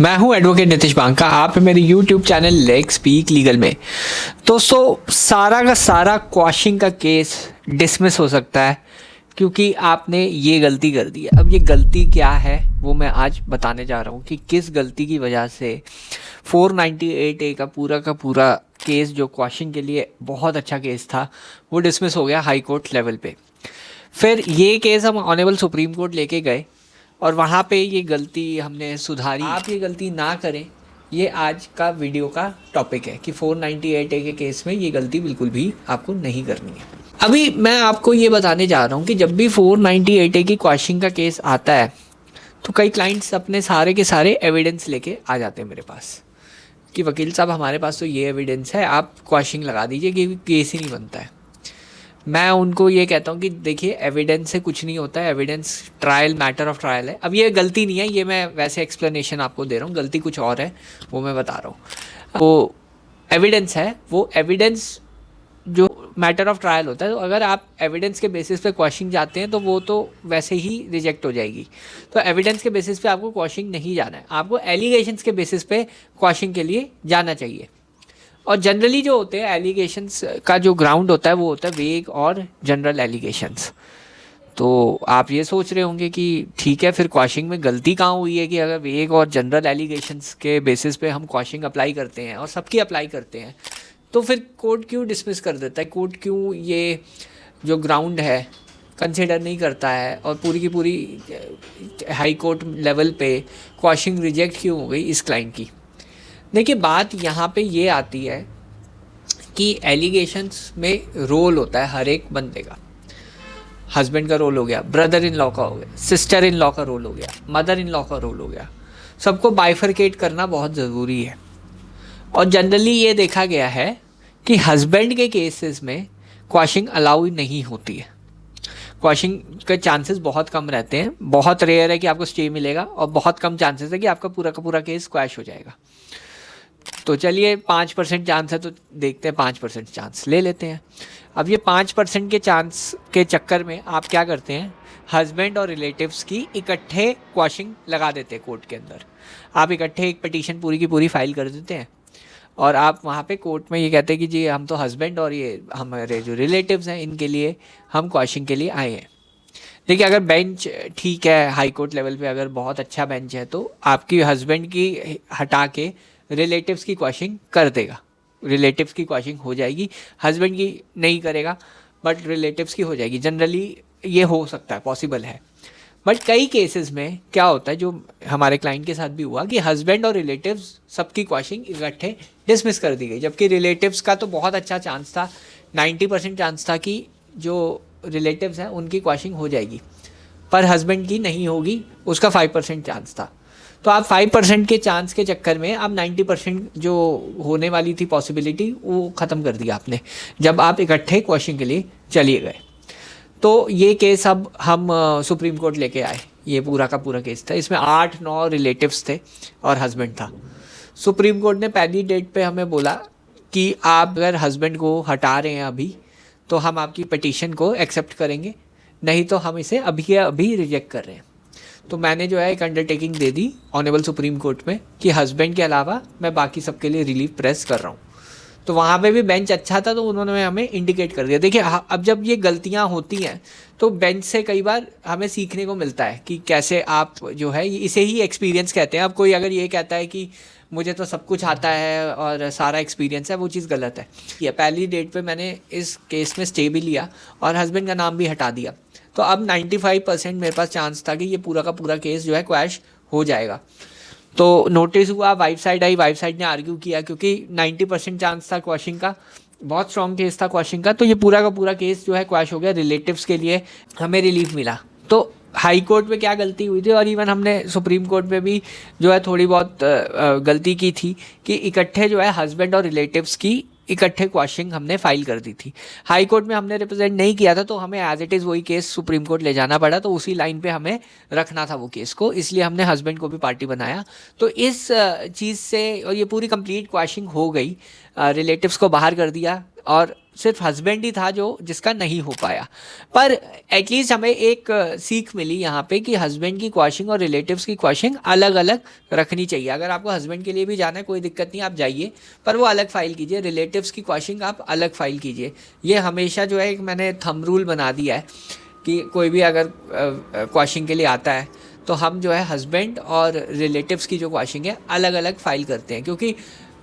मैं हूं एडवोकेट नितिश बांका। आप मेरे YouTube channel let's speak legal में। दोस्तों, सारा का सारा क्वॉशिंग का केस डिसमिस हो सकता है क्योंकि आपने ये गलती कर दी है। अब ये गलती क्या है वो मैं आज बताने जा रहा हूँ कि किस गलती की वजह से 498A का पूरा केस जो क्वॉशिंग के लिए बहुत अच्छा केस था वो डिसमिस हो गया हाई कोर्ट लेवल पे। फिर ये केस हम ऑनरेबल सुप्रीम कोर्ट लेके गए और वहाँ पे ये गलती हमने सुधारी। आप ये गलती ना करें, ये आज का वीडियो का टॉपिक है कि 498A के केस में ये गलती बिल्कुल भी आपको नहीं करनी है। अभी मैं आपको ये बताने जा रहा हूँ कि जब भी 498A की क्वॉशिंग का केस आता है तो कई क्लाइंट्स अपने सारे के सारे एविडेंस लेके आ जाते हैं मेरे पास कि वकील साहब हमारे पास तो ये एविडेंस है, आप क्वॉशिंग लगा दीजिए कि केस ही नहीं बनता है। मैं उनको ये कहता हूँ कि देखिए, एविडेंस से कुछ नहीं होता है, evidence trial matter of trial है। अब ये गलती नहीं है, ये मैं वैसे एक्सप्लेनेशन आपको दे रहा हूँ, गलती कुछ और है वो मैं बता रहा हूँ। वो एविडेंस है, वो एविडेंस जो मैटर ऑफ ट्रायल होता है, तो अगर आप एविडेंस के बेसिस पे क्वॉशिंग जाते हैं तो वो तो वैसे ही रिजेक्ट हो जाएगी। तो एविडेंस के बेसिस पे आपको क्वॉशिंग नहीं जाना है, आपको एलिगेशंस के बेसिस पे क्वॉशिंग के लिए जाना चाहिए। और जनरली जो होते हैं एलिगेशंस का जो ग्राउंड होता है वो होता है वेग और जनरल एलिगेशंस। तो आप ये सोच रहे होंगे कि ठीक है, फिर क्वॉशिंग में गलती कहाँ हुई है कि अगर वेग और जनरल एलिगेशंस के बेसिस पे हम क्वॉशिंग अप्लाई करते हैं और सबकी अप्लाई करते हैं तो फिर कोर्ट क्यों डिसमिस कर देता है, कोर्ट क्यों ये जो ग्राउंड है कंसिडर नहीं करता है और पूरी की पूरी हाई कोर्ट लेवल पे क्वॉशिंग रिजेक्ट क्यों हो गई इस क्लाइंट की। देखिए, बात यहाँ पे ये आती है कि एलिगेशंस में रोल होता है हर एक बंदे का। हस्बैंड का रोल हो गया, ब्रदर इन लॉ का हो गया, सिस्टर इन लॉ का रोल हो गया, मदर इन लॉ का रोल हो गया। सबको बाइफरकेट करना बहुत ज़रूरी है। और जनरली ये देखा गया है कि हस्बैंड के केसेस में क्वॉशिंग अलाउ नहीं होती है। क्वॉशिंग के चांसेस बहुत कम रहते हैं, बहुत रेयर है कि आपको स्टे मिलेगा और बहुत कम चांसेस है कि आपका पूरा का पूरा केस क्वैश हो जाएगा। तो चलिए 5% चांस है तो देखते हैं, 5% चांस ले लेते हैं। अब ये 5% के चांस के चक्कर में आप क्या करते हैं, हस्बैंड और रिलेटिव्स की इकट्ठे क्वॉशिंग लगा देते हैं कोर्ट के अंदर। आप इकट्ठे एक पिटीशन पूरी की पूरी फाइल कर देते हैं और आप वहाँ पे कोर्ट में ये कहते हैं कि जी हम तो हस्बैंड और ये हमारे जो रिलेटिव्स हैं इनके लिए हम क्वॉशिंग के लिए आए हैं। देखिए, अगर बेंच ठीक है हाई कोर्ट लेवल पे, अगर बहुत अच्छा बेंच है तो आपकी हस्बैंड की हटा के रिलेटिव्स की क्वॉशिंग कर देगा, रिलेटिव्स की क्वॉशिंग हो जाएगी। हस्बैंड की नहीं करेगा बट रिलेटिव्स की हो जाएगी। जनरली ये हो सकता है, पॉसिबल है। बट कई केसेस में क्या होता है, जो हमारे क्लाइंट के साथ भी हुआ कि हस्बैंड और रिलेटिव्स सबकी क्वॉशिंग इकट्ठे डिसमिस कर दी गई, जबकि रिलेटिव्स का तो बहुत अच्छा चांस था, 90% चांस था कि जो रिलेटिव्स हैं उनकी क्वॉशिंग हो जाएगी, पर हस्बैंड की नहीं होगी, उसका 5% चांस था। तो आप 5% के चांस के चक्कर में आप 90% जो होने वाली थी पॉसिबिलिटी वो ख़त्म कर दिया आपने जब आप इकट्ठे क्वॉशिंग के लिए चलिए गए। तो ये केस अब हम सुप्रीम कोर्ट लेके आए। ये पूरा का पूरा केस था, इसमें 8-9 रिलेटिव्स थे और हस्बैंड था। सुप्रीम कोर्ट ने पहली डेट पे हमें बोला कि आप अगर हस्बैंड को हटा रहे हैं अभी तो हम आपकी पिटीशन को एक्सेप्ट करेंगे, नहीं तो हम इसे अभी के अभी रिजेक्ट कर रहे हैं। तो मैंने जो है एक undertaking they the honourable supreme court में कि हस्बैंड के अलावा मैं बाकी सबके लिए रिलीफ प्रेस कर रहा हूँ। तो वहाँ पे भी बेंच अच्छा था तो उन्होंने हमें इंडिकेट कर दिया। देखिए, अब जब ये गलतियाँ होती हैं तो बेंच से कई बार हमें सीखने को मिलता है कि कैसे आप जो है, इसे ही एक्सपीरियंस कहते हैं। अब कोई अगर ये कहता है कि मुझे तो सब कुछ आता है और सारा एक्सपीरियंस है, वो चीज़ गलत है। ये पहली डेट पे मैंने इस केस में स्टे भी लिया और हस्बैंड का नाम भी हटा दिया। तो अब 95% मेरे पास चांस था कि ये पूरा का पूरा केस जो है क्वैश हो जाएगा। तो नोटिस हुआ, wife side I, wife side ने आर्ग्यू किया क्योंकि 90% चांस था क्वॉशिंग का, बहुत स्ट्रॉन्ग केस था क्वॉशिंग का, तो ये पूरा का पूरा केस जो है क्वैश हो गया। रिलेटिव्स के लिए हमें रिलीफ मिला। तो हाई कोर्ट में क्या गलती हुई थी, और इवन हमने सुप्रीम कोर्ट में भी जो है थोड़ी बहुत गलती की थी कि इकट्ठे जो है हस्बैंड और रिलेटिव्स की इकट्ठे क्वॉशिंग हमने फाइल कर दी थी। हाई कोर्ट में हमने रिप्रेजेंट नहीं किया था तो हमें एज इट इज़ वही केस सुप्रीम कोर्ट ले जाना पड़ा, तो उसी लाइन पे हमें रखना था वो केस को, इसलिए हमने हस्बैंड को भी पार्टी बनाया। तो इस चीज़ से और ये पूरी कंप्लीट क्वॉशिंग हो गई, रिलेटिव्स को बाहर कर दिया और सिर्फ हस्बैंड ही था जो जिसका नहीं हो पाया। पर एटलीस्ट हमें एक सीख मिली यहाँ पे कि हस्बैंड की क्वाशिंग और रिलेटिव्स की क्वाशिंग अलग अलग रखनी चाहिए। अगर आपको हस्बैंड के लिए भी जाना है कोई दिक्कत नहीं, आप जाइए, पर वो अलग फाइल कीजिए। रिलेटिव्स की क्वाशिंग आप अलग फाइल कीजिए। ये हमेशा जो है एक मैंने थंब रूल बना दिया है कि कोई भी अगर क्वाशिंग के लिए आता है तो हम जो है हस्बैंड और रिलेटिव्स की जो क्वाशिंग है अलग अलग फाइल करते हैं, क्योंकि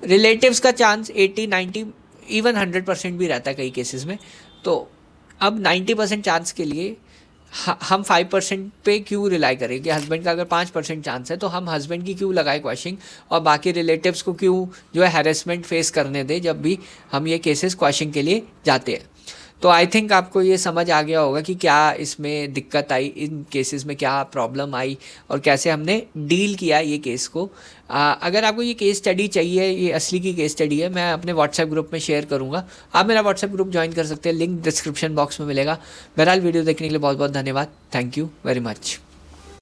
रिलेटिव्स का चांस 80-90 इवन 100% भी रहता है कई केसेस में। तो अब 90% चांस के लिए हम 5% पे क्यों रिलाई करें कि हस्बैंड का अगर 5% चांस है तो हम हस्बैंड की क्यों लगाए क्वाशिंग और बाकी रिलेटिव्स को क्यों जो है हैरेसमेंट फेस करने दें जब भी हम ये केसेस क्वाशिंग के लिए जाते हैं। तो आई थिंक आपको ये समझ आ गया होगा कि क्या इसमें दिक्कत आई, इन केसेस में क्या प्रॉब्लम आई और कैसे हमने डील किया ये केस को। अगर आपको ये केस स्टडी चाहिए, ये असली की केस स्टडी है, मैं अपने व्हाट्सएप ग्रुप में शेयर करूँगा। आप मेरा व्हाट्सएप ग्रुप ज्वाइन कर सकते हैं, लिंक डिस्क्रिप्शन बॉक्स में मिलेगा। बहरहाल वीडियो देखने के लिए बहुत बहुत धन्यवाद। Thank you very much.